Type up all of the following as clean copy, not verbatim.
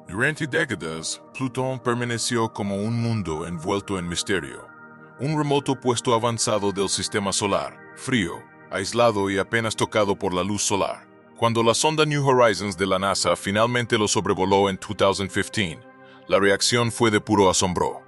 Durante décadas, Plutón permaneció como un mundo envuelto en misterio. Un remoto puesto avanzado del sistema solar, frío, aislado y apenas tocado por la luz solar. Cuando la sonda New Horizons de la NASA finalmente lo sobrevoló en 2015, la reacción fue de puro asombro.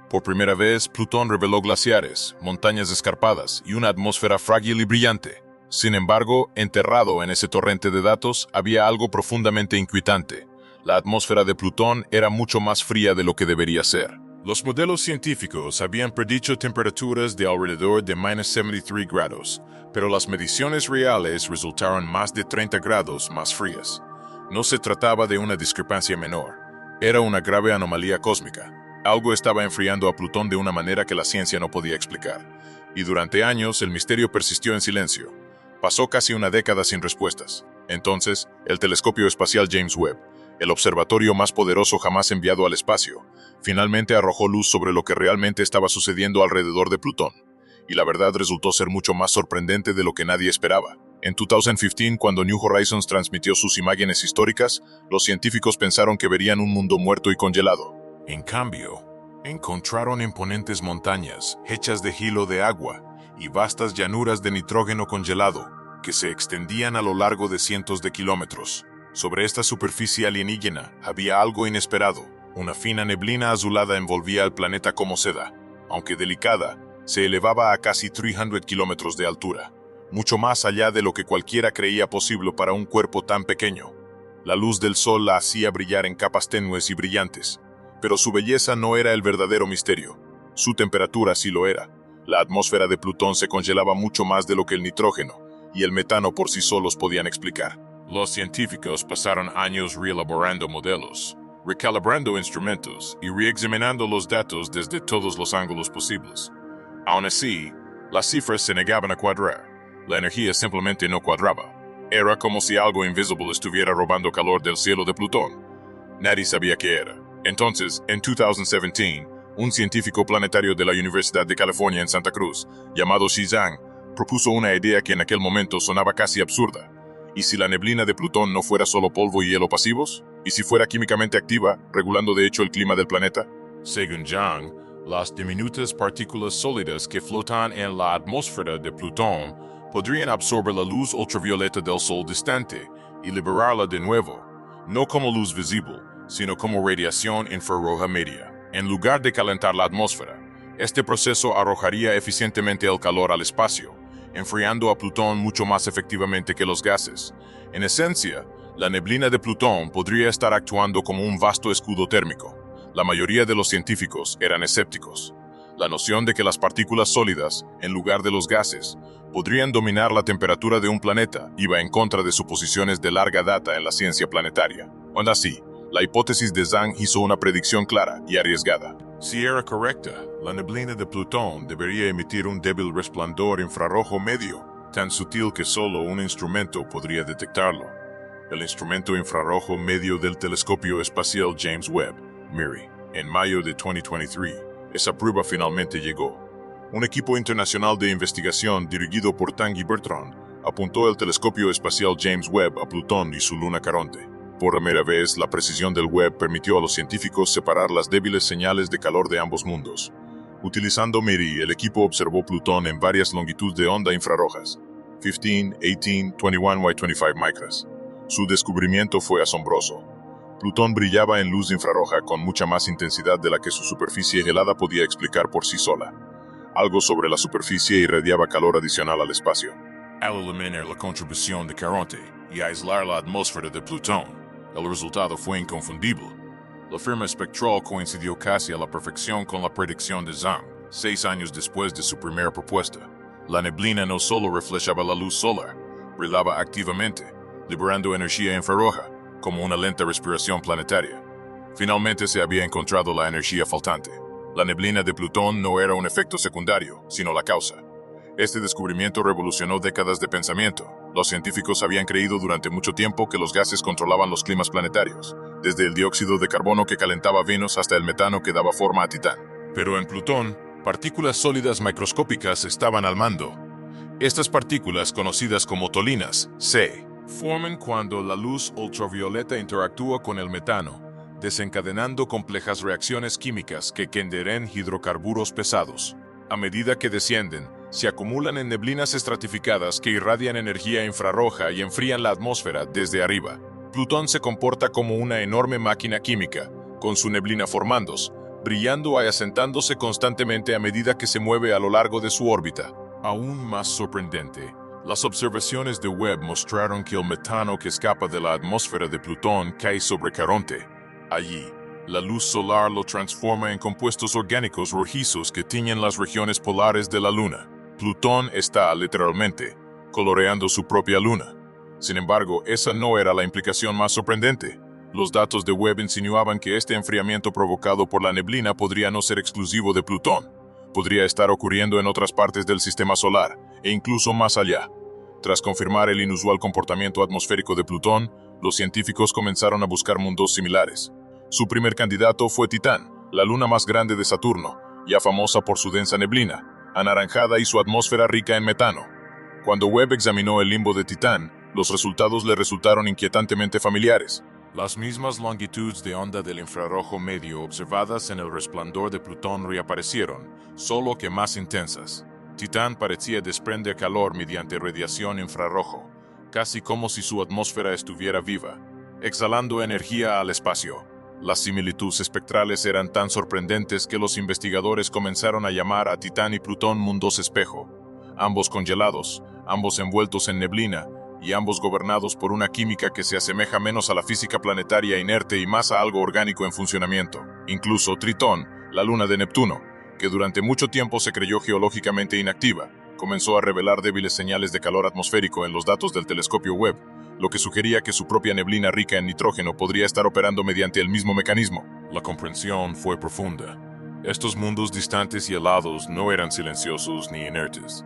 Por primera vez, Plutón reveló glaciares, montañas escarpadas y una atmósfera frágil y brillante. Sin embargo, enterrado en ese torrente de datos, había algo profundamente inquietante. La atmósfera de Plutón era mucho más fría de lo que debería ser. Los modelos científicos habían predicho temperaturas de alrededor de -73 grados, pero las mediciones reales resultaron más de 30 grados más frías. No se trataba de una discrepancia menor, era una grave anomalía cósmica. Algo estaba enfriando a Plutón de una manera que la ciencia no podía explicar. Y durante años el misterio persistió en silencio. Pasó casi una década sin respuestas. Entonces, el telescopio espacial James Webb, el observatorio más poderoso jamás enviado al espacio, finalmente arrojó luz sobre lo que realmente estaba sucediendo alrededor de Plutón. Y la verdad resultó ser mucho más sorprendente de lo que nadie esperaba. En 2015, cuando New Horizons transmitió sus imágenes históricas, los científicos pensaron que verían un mundo muerto y congelado. En cambio, encontraron imponentes montañas hechas de hilo de agua y vastas llanuras de nitrógeno congelado que se extendían a lo largo de cientos de kilómetros. Sobre esta superficie alienígena había algo inesperado. Una fina neblina azulada envolvía al planeta como seda. Aunque delicada, se elevaba a casi 300 kilómetros de altura, mucho más allá de lo que cualquiera creía posible para un cuerpo tan pequeño. La luz del sol la hacía brillar en capas tenues y brillantes, pero su belleza no era el verdadero misterio. Su temperatura sí lo era. La atmósfera de Plutón se congelaba mucho más de lo que el nitrógeno y el metano por sí solos podían explicar. Los científicos pasaron años reelaborando modelos, recalibrando instrumentos y reexaminando los datos desde todos los ángulos posibles. Aún así, las cifras se negaban a cuadrar. La energía simplemente no cuadraba. Era como si algo invisible estuviera robando calor del cielo de Plutón. Nadie sabía qué era. Entonces, en 2017, un científico planetario de la Universidad de California en Santa Cruz, llamado Xi Zhang, propuso una idea que en aquel momento sonaba casi absurda. ¿Y si la neblina de Plutón no fuera solo polvo y hielo pasivos? ¿Y si fuera químicamente activa, regulando de hecho el clima del planeta? Según Zhang, las diminutas partículas sólidas que flotan en la atmósfera de Plutón podrían absorber la luz ultravioleta del Sol distante y liberarla de nuevo, no como luz visible, sino como radiación infrarroja media. En lugar de calentar la atmósfera, este proceso arrojaría eficientemente el calor al espacio, enfriando a Plutón mucho más efectivamente que los gases. En esencia, la neblina de Plutón podría estar actuando como un vasto escudo térmico. La mayoría de los científicos eran escépticos. La noción de que las partículas sólidas, en lugar de los gases, podrían dominar la temperatura de un planeta iba en contra de suposiciones de larga data en la ciencia planetaria. Aún así, la hipótesis de Zhang hizo una predicción clara y arriesgada. Si era correcta, la neblina de Plutón debería emitir un débil resplandor infrarrojo medio, tan sutil que solo un instrumento podría detectarlo. El instrumento infrarrojo medio del telescopio espacial James Webb, MIRI. En mayo de 2023, esa prueba finalmente llegó. Un equipo internacional de investigación dirigido por Tanguy Bertrand apuntó el telescopio espacial James Webb a Plutón y su luna Caronte. Por primera vez, la precisión del Webb permitió a los científicos separar las débiles señales de calor de ambos mundos. Utilizando MIRI, el equipo observó Plutón en varias longitudes de onda infrarrojas, 15, 18, 21 y 25 micras. Su descubrimiento fue asombroso. Plutón brillaba en luz infrarroja con mucha más intensidad de la que su superficie helada podía explicar por sí sola. Algo sobre la superficie irradiaba calor adicional al espacio. Al eliminar la contribución de Caronte y aislar la atmósfera de Plutón, el resultado fue inconfundible. La firma espectral coincidió casi a la perfección con la predicción de Zhang, 6 años después de su primera propuesta. La neblina no solo reflejaba la luz solar, brillaba activamente, liberando energía infrarroja, como una lenta respiración planetaria. Finalmente se había encontrado la energía faltante. La neblina de Plutón no era un efecto secundario, sino la causa. Este descubrimiento revolucionó décadas de pensamiento. Los científicos habían creído durante mucho tiempo que los gases controlaban los climas planetarios, desde el dióxido de carbono que calentaba Venus hasta el metano que daba forma a Titán. Pero en Plutón, partículas sólidas microscópicas estaban al mando. Estas partículas, conocidas como tolinas, se forman cuando la luz ultravioleta interactúa con el metano, desencadenando complejas reacciones químicas que generen hidrocarburos pesados. A medida que descienden, se acumulan en neblinas estratificadas que irradian energía infrarroja y enfrían la atmósfera desde arriba. Plutón se comporta como una enorme máquina química, con su neblina formándose, brillando y asentándose constantemente a medida que se mueve a lo largo de su órbita. Aún más sorprendente, las observaciones de Webb mostraron que el metano que escapa de la atmósfera de Plutón cae sobre Caronte. Allí, la luz solar lo transforma en compuestos orgánicos rojizos que tiñen las regiones polares de la Luna. Plutón está, literalmente, coloreando su propia luna. Sin embargo, esa no era la implicación más sorprendente. Los datos de Webb insinuaban que este enfriamiento provocado por la neblina podría no ser exclusivo de Plutón. Podría estar ocurriendo en otras partes del sistema solar, e incluso más allá. Tras confirmar el inusual comportamiento atmosférico de Plutón, los científicos comenzaron a buscar mundos similares. Su primer candidato fue Titán, la luna más grande de Saturno, ya famosa por su densa neblina, anaranjada y su atmósfera rica en metano. Cuando Webb examinó el limbo de Titán, los resultados le resultaron inquietantemente familiares. Las mismas longitudes de onda del infrarrojo medio observadas en el resplandor de Plutón reaparecieron, solo que más intensas. Titán parecía desprender calor mediante radiación infrarrojo, casi como si su atmósfera estuviera viva, exhalando energía al espacio. Las similitudes espectrales eran tan sorprendentes que los investigadores comenzaron a llamar a Titán y Plutón mundos espejo, ambos congelados, ambos envueltos en neblina, y ambos gobernados por una química que se asemeja menos a la física planetaria inerte y más a algo orgánico en funcionamiento. Incluso Tritón, la luna de Neptuno, que durante mucho tiempo se creyó geológicamente inactiva, comenzó a revelar débiles señales de calor atmosférico en los datos del telescopio Webb, lo que sugería que su propia neblina rica en nitrógeno podría estar operando mediante el mismo mecanismo. La comprensión fue profunda. Estos mundos distantes y helados no eran silenciosos ni inertes.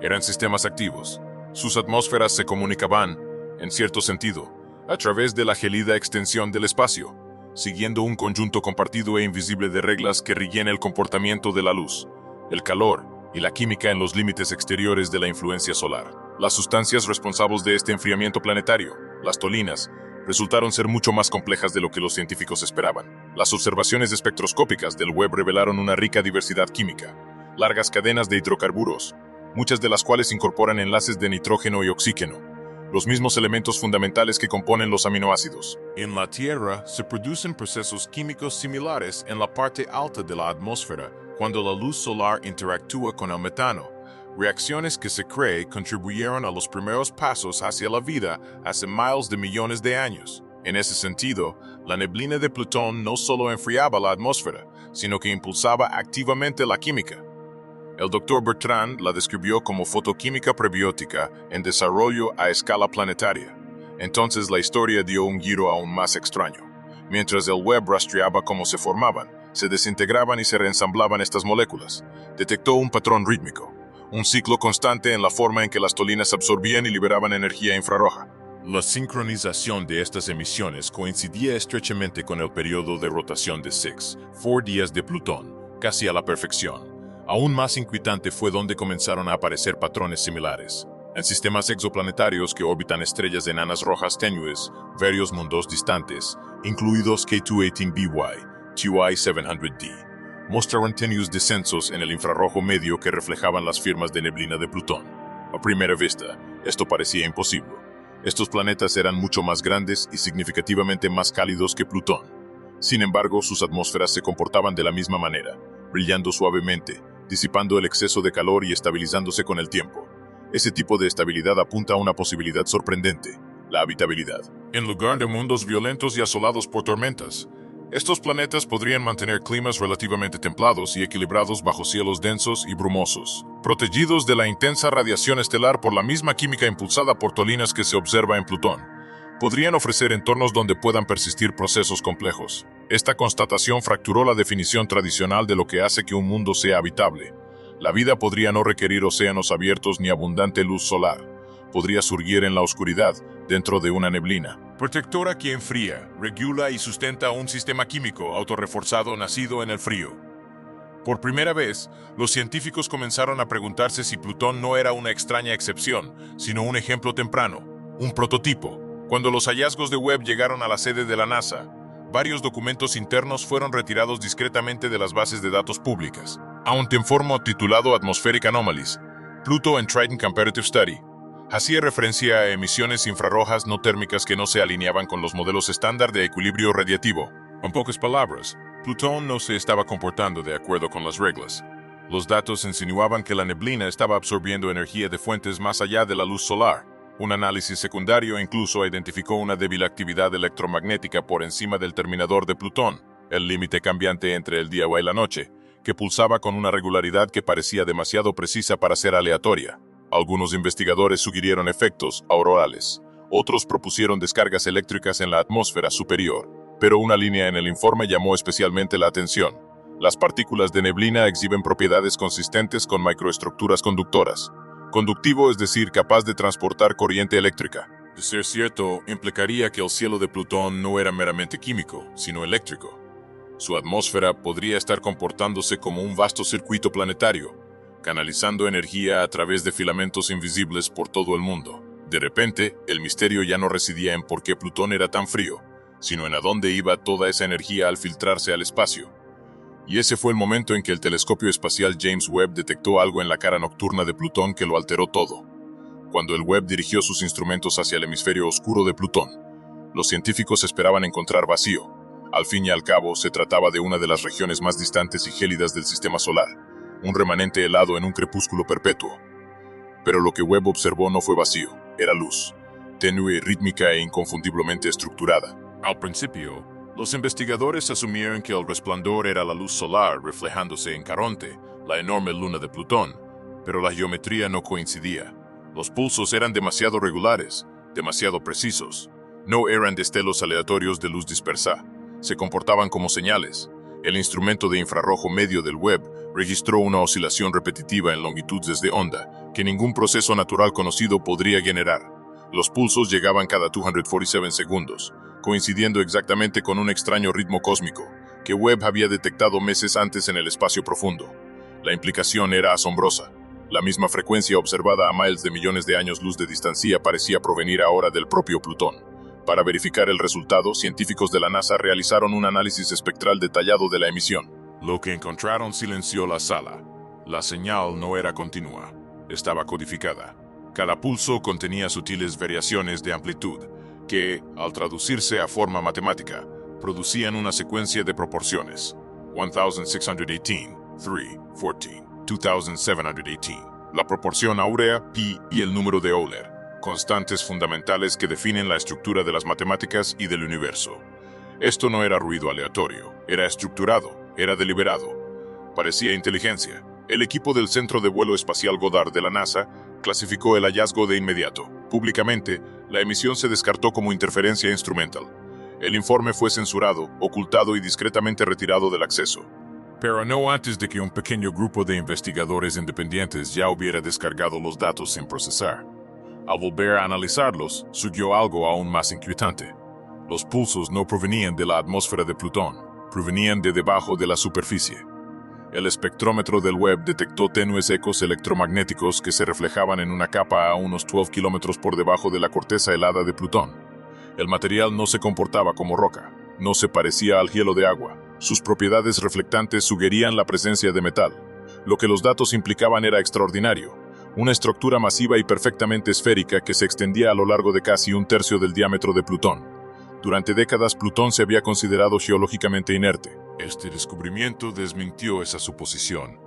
Eran sistemas activos. Sus atmósferas se comunicaban, en cierto sentido, a través de la gelida extensión del espacio, siguiendo un conjunto compartido e invisible de reglas que rigen el comportamiento de la luz, el calor y la química en los límites exteriores de la influencia solar. Las sustancias responsables de este enfriamiento planetario, las tolinas, resultaron ser mucho más complejas de lo que los científicos esperaban. Las observaciones espectroscópicas del Webb revelaron una rica diversidad química, largas cadenas de hidrocarburos, muchas de las cuales incorporan enlaces de nitrógeno y oxígeno, los mismos elementos fundamentales que componen los aminoácidos. En la Tierra se producen procesos químicos similares en la parte alta de la atmósfera cuando la luz solar interactúa con el metano, reacciones que se cree contribuyeron a los primeros pasos hacia la vida hace miles de millones de años. En ese sentido, la neblina de Plutón no solo enfriaba la atmósfera, sino que impulsaba activamente la química. El Dr. Bertrand la describió como fotoquímica prebiótica en desarrollo a escala planetaria. Entonces la historia dio un giro aún más extraño. Mientras el Webb rastreaba cómo se formaban, se desintegraban y se reensamblaban estas moléculas, detectó un patrón rítmico, un ciclo constante en la forma en que las tolinas absorbían y liberaban energía infrarroja. La sincronización de estas emisiones coincidía estrechamente con el periodo de rotación de 4 días de Plutón, casi a la perfección. Aún más inquietante fue donde comenzaron a aparecer patrones similares. En sistemas exoplanetarios que orbitan estrellas enanas rojas tenues, varios mundos distantes, incluidos K218BY, TY700D, mostraron tenues descensos en el infrarrojo medio que reflejaban las firmas de neblina de Plutón. A primera vista, esto parecía imposible. Estos planetas eran mucho más grandes y significativamente más cálidos que Plutón. Sin embargo, sus atmósferas se comportaban de la misma manera, brillando suavemente, disipando el exceso de calor y estabilizándose con el tiempo. Ese tipo de estabilidad apunta a una posibilidad sorprendente, la habitabilidad. En lugar de mundos violentos y asolados por tormentas, estos planetas podrían mantener climas relativamente templados y equilibrados bajo cielos densos y brumosos, protegidos de la intensa radiación estelar por la misma química impulsada por tolinas que se observa en Plutón. Podrían ofrecer entornos donde puedan persistir procesos complejos. Esta constatación fracturó la definición tradicional de lo que hace que un mundo sea habitable. La vida podría no requerir océanos abiertos ni abundante luz solar. Podría surgir en la oscuridad, dentro de una neblina protectora que enfría, regula y sustenta un sistema químico autorreforzado nacido en el frío. Por primera vez, los científicos comenzaron a preguntarse si Plutón no era una extraña excepción, sino un ejemplo temprano, un prototipo. Cuando los hallazgos de Webb llegaron a la sede de la NASA, varios documentos internos fueron retirados discretamente de las bases de datos públicas. A un informe titulado Atmospheric Anomalies, Pluto and Triton Comparative Study, hacía referencia a emisiones infrarrojas no térmicas que no se alineaban con los modelos estándar de equilibrio radiativo. En pocas palabras, Plutón no se estaba comportando de acuerdo con las reglas. Los datos insinuaban que la neblina estaba absorbiendo energía de fuentes más allá de la luz solar. Un análisis secundario incluso identificó una débil actividad electromagnética por encima del terminador de Plutón, el límite cambiante entre el día y la noche, que pulsaba con una regularidad que parecía demasiado precisa para ser aleatoria. Algunos investigadores sugirieron efectos aurorales. Otros propusieron descargas eléctricas en la atmósfera superior, pero una línea en el informe llamó especialmente la atención. Las partículas de neblina exhiben propiedades consistentes con microestructuras conductoras. Conductivo, es decir, capaz de transportar corriente eléctrica. De ser cierto, implicaría que el cielo de Plutón no era meramente químico, sino eléctrico. Su atmósfera podría estar comportándose como un vasto circuito planetario, canalizando energía a través de filamentos invisibles por todo el mundo. De repente, el misterio ya no residía en por qué Plutón era tan frío, sino en a dónde iba toda esa energía al filtrarse al espacio. Y ese fue el momento en que el telescopio espacial James Webb detectó algo en la cara nocturna de Plutón que lo alteró todo. Cuando el Webb dirigió sus instrumentos hacia el hemisferio oscuro de Plutón, los científicos esperaban encontrar vacío. Al fin y al cabo, se trataba de una de las regiones más distantes y gélidas del sistema solar, un remanente helado en un crepúsculo perpetuo. Pero lo que Webb observó no fue vacío, era luz, tenue, rítmica e inconfundiblemente estructurada. Al principio, los investigadores asumieron que el resplandor era la luz solar reflejándose en Caronte, la enorme luna de Plutón, pero la geometría no coincidía. Los pulsos eran demasiado regulares, demasiado precisos. No eran destellos aleatorios de luz dispersa, se comportaban como señales. El instrumento de infrarrojo medio del Webb registró una oscilación repetitiva en longitudes de onda que ningún proceso natural conocido podría generar. Los pulsos llegaban cada 247 segundos, coincidiendo exactamente con un extraño ritmo cósmico que Webb había detectado meses antes en el espacio profundo. La implicación era asombrosa. La misma frecuencia observada a miles de millones de años luz de distancia parecía provenir ahora del propio Plutón. Para verificar el resultado, científicos de la NASA realizaron un análisis espectral detallado de la emisión. Lo que encontraron silenció la sala. La señal no era continua, estaba codificada. Cada pulso contenía sutiles variaciones de amplitud que, al traducirse a forma matemática, producían una secuencia de proporciones. 1618, 3, 14, 2718. La proporción áurea, pi y el número de Euler, constantes fundamentales que definen la estructura de las matemáticas y del universo. Esto no era ruido aleatorio, era estructurado, era deliberado. Parecía inteligencia. El equipo del Centro de Vuelo Espacial Goddard de la NASA clasificó el hallazgo de inmediato. Públicamente, la emisión se descartó como interferencia instrumental. El informe fue censurado, ocultado y discretamente retirado del acceso. Pero no antes de que un pequeño grupo de investigadores independientes ya hubiera descargado los datos sin procesar. Al volver a analizarlos, surgió algo aún más inquietante. Los pulsos no provenían de la atmósfera de Plutón, provenían de debajo de la superficie. El espectrómetro del Webb detectó tenues ecos electromagnéticos que se reflejaban en una capa a unos 12 kilómetros por debajo de la corteza helada de Plutón. El material no se comportaba como roca, no se parecía al hielo de agua. Sus propiedades reflectantes sugerían la presencia de metal. Lo que los datos implicaban era extraordinario. Una estructura masiva y perfectamente esférica que se extendía a lo largo de casi un tercio del diámetro de Plutón. Durante décadas, Plutón se había considerado geológicamente inerte. Este descubrimiento desmintió esa suposición.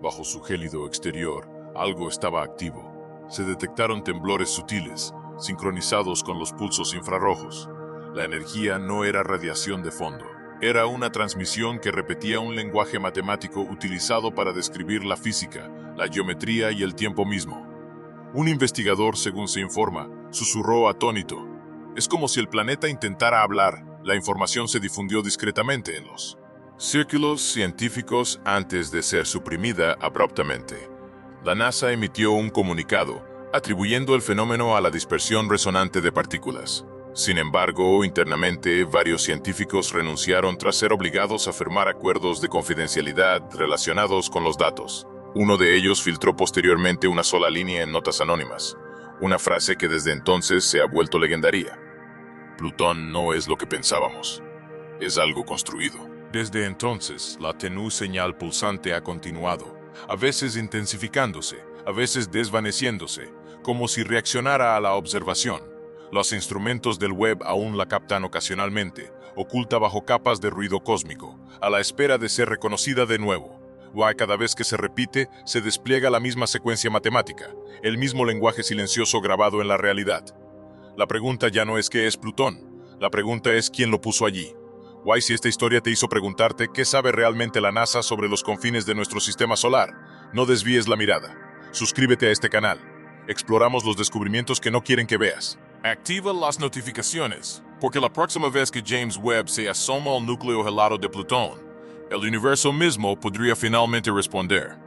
Bajo su gélido exterior, algo estaba activo. Se detectaron temblores sutiles, sincronizados con los pulsos infrarrojos. La energía no era radiación de fondo. Era una transmisión que repetía un lenguaje matemático utilizado para describir la física, la geometría y el tiempo mismo. Un investigador, según se informa, susurró atónito. Es como si el planeta intentara hablar. La información se difundió discretamente en los círculos científicos antes de ser suprimida abruptamente. La NASA emitió un comunicado atribuyendo el fenómeno a la dispersión resonante de partículas. Sin embargo, internamente, varios científicos renunciaron tras ser obligados a firmar acuerdos de confidencialidad relacionados con los datos. Uno de ellos filtró posteriormente una sola línea en notas anónimas, una frase que desde entonces se ha vuelto legendaria. Plutón no es lo que pensábamos. es algo construido. Desde entonces, la tenue señal pulsante ha continuado, a veces intensificándose, a veces desvaneciéndose, como si reaccionara a la observación. Los instrumentos del web aún la captan ocasionalmente, oculta bajo capas de ruido cósmico, a la espera de ser reconocida de nuevo. Cada vez que se repite, se despliega la misma secuencia matemática, el mismo lenguaje silencioso grabado en la realidad. La pregunta ya no es qué es Plutón, la pregunta es quién lo puso allí. Si esta historia te hizo preguntarte qué sabe realmente la NASA sobre los confines de nuestro sistema solar, no desvíes la mirada. Suscríbete a este canal. Exploramos los descubrimientos que no quieren que veas. Activa las notificaciones, porque la próxima vez que James Webb se asoma al núcleo helado de Plutón, el universo mismo podría finalmente responder.